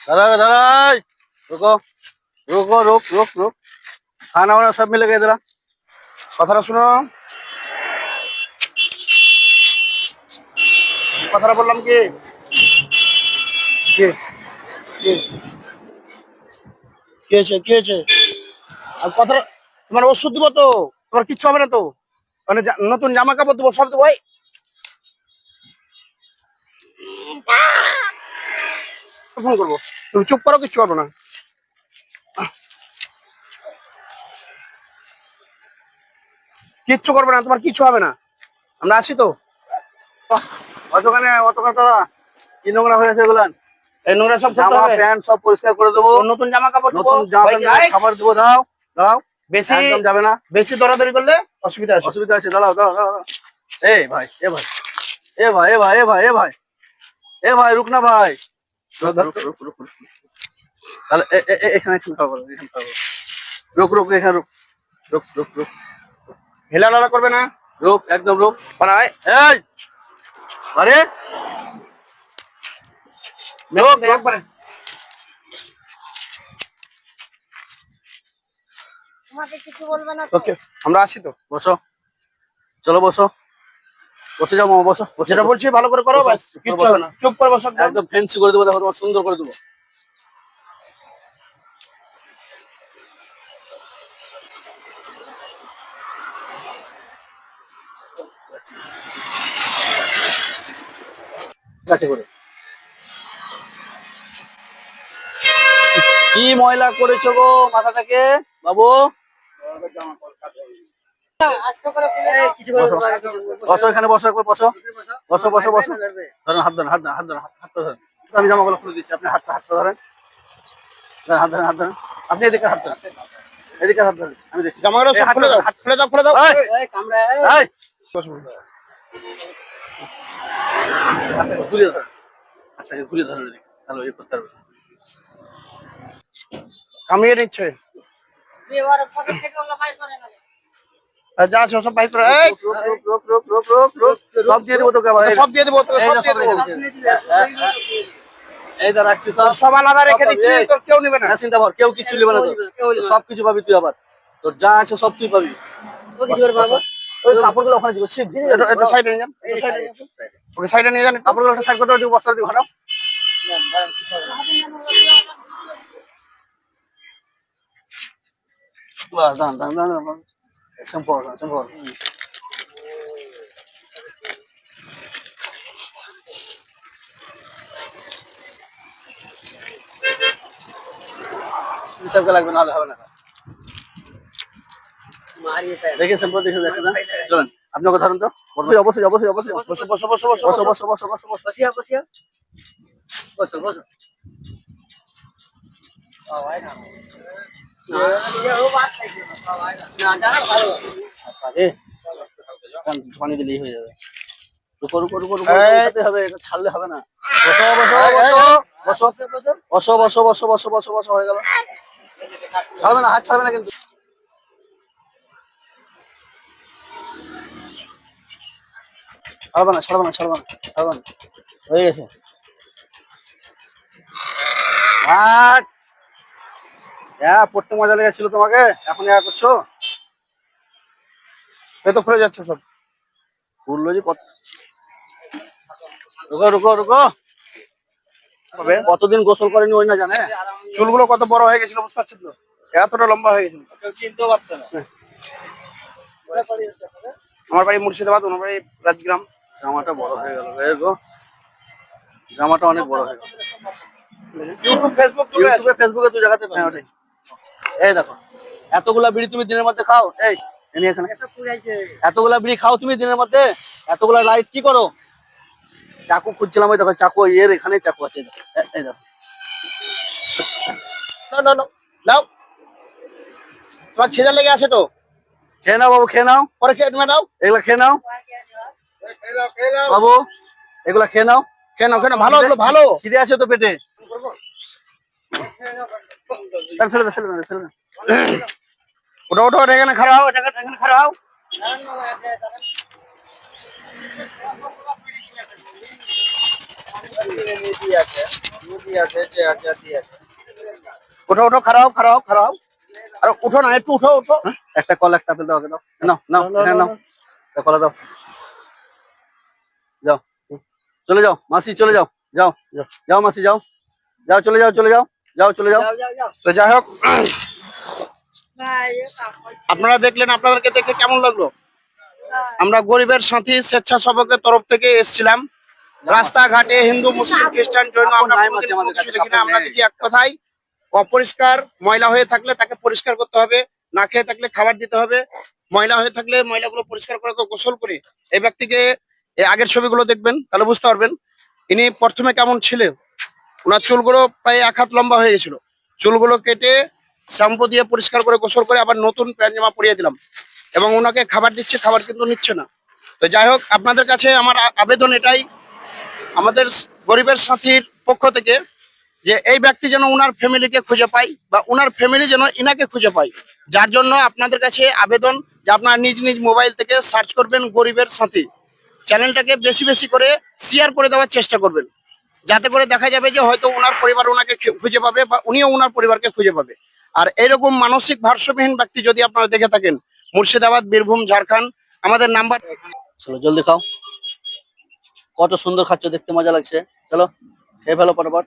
दादा दादा रुको रुको रुक रुक रुक खाना वाना सब मिलेगा इधर কথাটা শুনো কথাটা বললাম কি কি কি কি হয়েছে কি হয়েছে আর কথাটা তোমার ওষুধ দেবো তো তোমার কিচ্ছু হবে না তো মানে নতুন জামা কাপড় দেবো সব দেবো ফোন করবো তুমি চুপ করো কিচ্ছু করবো না কিচ্ছু করবে না তোমার কিচ্ছু হবে না আমরা আছি তো অতখানে দাদা কি নোংরা হয়েছে এগুলান এই নোংরা সব জামা প্যান্ট সব পরিষ্কার করে দেবো নতুন জামা কাপড় নতুন জামা প্যান্ট খাবার দেবো দাও দাও বেশি একদম যাবে না বেশি দরাদরি করলে অসুবিধা আছে দাঁড়াও দাঁড়াও দাঁড়াও এই ভাই এ ভাই এ ভাই এ ভাই এ ভাই এ ভাই এ ভাই রুক না ভাই তাহলে এখানে খাবো এখানে খাবো রুক রুক এখানে রুক রুক রুক রুক হেলালা করবে না রুক একদম রুক পানায় এই আরে রুক রুক পারে তোমাকে কিছু বলবে না ওকে আমরা আসি তো বসো চলো বসো বসে যাও মামা বসো যেটা বলছি ভালো করে করো বাস কিচ্ছু হবে না চুপ করে বসো একদম ফ্যান্সি করে দেবো দেখো তোমার সুন্দর করে দেবো কাছে করে কি ময়লা করেছো গো মাথাটাকে বাবু বসো এখানে বসো একবার বসো বসো বসো বসো ধরেন হাত ধরেন হাত ধরেন হাত ধরেন হাত ধরেন আমি জামাগুলো খুলে দিচ্ছি আপনি হাতটা ধরেন হাত ধরেন হাত ধরেন আপনি এদিকে হাত ধরেন এদিকে হাত ধরেন আমি দেখছি জামাগুলো সব খুলে দাও হাত খুলে দাও খুলে দাও হাতটাকে ঘুরিয়ে ধরেন হাতটাকে ঘুরিয়ে ধরেন তাহলে ইয়ে করতে পারবে কামিয়ে নিচ্ছে যা আছে সব বাইক করে সব দিয়ে দেবো তোকে সব দিয়ে দেবো তোকে এই যা রাখছি সব আলাদা রেখে দিচ্ছি তোর কেউ নেবে না চিন্তা কর কেউ কিছু নেবে না সব কিছু পাবি তুই আবার তোর যা আছে সব তুই পাবি ওই কাপড়গুলো ওখানে দিব একটু সাইডে নিয়ে যান ওকে সাইডে নিয়ে যান কাপড়গুলো একটা সাইড করতে বস্তা দিয়ে ঘাটাও বাস দাঁড়ান দাঁড়ান দাঁড়ান সম্পর্ক সম্পর্ক সবকে লাগবে নাহলে হবে না দেখে সম্পর্ক দেখে দেখেন চলেন আপনাকে ধরেন তো অবশ্যই অবশ্যই অবশ্যই অবশ্যই বসো বসো বসো বসো বসো বসো বসো বসো বসো বসিয়া বসিয়া বসো বসো পানি দিলেই হয়ে যাবে রুকো রুকো রুকো রুকো হবে এটা ছাড়লে হবে না বসো বসো বসো বসো বসো বসো বসো বসো বসো হয়ে গেল ছাড়বে না হাত ছাড়বে না কিন্তু ছাড়বে না ছাড়বে না ছাড়বে না ছাড়বে না হয়ে গেছে হ্যাঁ পড়তে মজা লেগেছিল তোমাকে এখন করছো এই তো খুলে যাচ্ছে সব খুললো যে কত রুকো রুকো রুকো কতদিন গোসল করেনি ওই না জানে চুলগুলো কত বড় হয়ে গেছিল বুঝতে পারছেন তো এতটা লম্বা হয়ে গেছিল চিনতেও পারতো না আমার বাড়ি মুর্শিদাবাদ ওনার বাড়ি রাজগ্রাম জামাটা বড় হয়ে গেল গো জামাটা অনেক বড় হয়ে গেল ফেসবুকে তুই জায়গাতে এই দেখো এতগুলা বিড়ি তুমি দিনের মধ্যে খাও এই এখানে এতগুলা বিড়ি খাও তুমি দিনের মধ্যে এতগুলা লাইট কি করো চাকু খুঁজছিলাম ওই দেখো চাকু এর এখানে চাকু আছে এই দেখো নাও তোমার খিদে লেগে আছে তো খেয়ে নাও বাবু খেয়ে নাও পরে খেয়ে নাও এগুলা খেয়ে নাও বাবু এগুলা খেয়ে নাও ভালো ভালো খিদে আছে তো পেটে ফেলে দাও ফেলে দাও ফেলে দাও ওটা ওটা এখানে খারাপ এখানে খারাপ উঠো উঠো, খারাও খারাও খারাও, আর উঠো না, একটু উঠো উঠো। একটা কলা একটা আপেল দাও, আগে দাও, নাও নাও এখানে নাও, একটা কলা দাও, যাও চলে যাও মাসি, চলে যাও, যাও যাও মাসি, যাও যাও, চলে যাও চলে যাও, যাও চলে যাও। তো যাই হোক, আপনারা দেখলেন, আপনাদেরকে দেখে কেমন লাগলো? আমরা গরিবের সাথী স্বেচ্ছাসেবকের তরফ থেকে এসেছিলাম। রাস্তাঘাটে হিন্দু মুসলিম খ্রিস্টান জৈন আমরা কোনোদিন কোনো কিছু দেখি না। আমরা দেখি এক কথায়, অপরিষ্কার ময়লা হয়ে থাকলে তাকে পরিষ্কার করতে হবে, না খেয়ে থাকলে খাবার দিতে হবে, ময়লা হয়ে থাকলে ময়লাগুলো পরিষ্কার করে গোসল করে। এই ব্যক্তিকে আগের ছবিগুলো দেখবেন, তাহলে বুঝতে পারবেন ইনি প্রথমে কেমন ছিলেন। ওনার চুলগুলো প্রায় 1 হাত লম্বা হয়ে গেছিল, চুলগুলো কেটে শ্যাম্পু দিয়ে পরিষ্কার করে গোসল করে আবার নতুন প্যান্ট জামা পরিয়ে দিলাম, এবং ওনাকে খাবার দিচ্ছে, খাবার কিন্তু নিচ্ছে না। তো যাই হোক, আপনাদের কাছে আমার আবেদন এটাই, আমাদের গরিবের সাথীর পক্ষ থেকে, যে এই ব্যক্তি যেন উনার ফ্যামিলিকে খুঁজে পায়, বা উনার ফ্যামিলি যেন ইনাকে খুঁজে পায়। যার জন্য আপনাদের কাছে আবেদন যে আপনারা নিজ নিজ মোবাইল থেকে সার্চ করবেন গরিবের সাথী, চ্যানেলটাকে বেশি বেশি করে শেয়ার করে দেওয়ার চেষ্টা করবেন, যাতে করে দেখা যাবে যে হয়তো ওনার পরিবার ওনাকে খুঁজে পাবে, বা উনিও ওনার পরিবারকে খুঁজে পাবে। আর এইরকম মানসিক ভারসাম্যহীন ব্যক্তি যদি আপনারা দেখে থাকেন, মুর্শিদাবাদ, বীরভূম, ঝাড়খণ্ড, আমাদের নাম্বার। চলো জলদি খাও, কত সুন্দর খাচ্ছ, দেখতে মজা লাগছে, চলো খেয়ে ফেলো ফটাফট।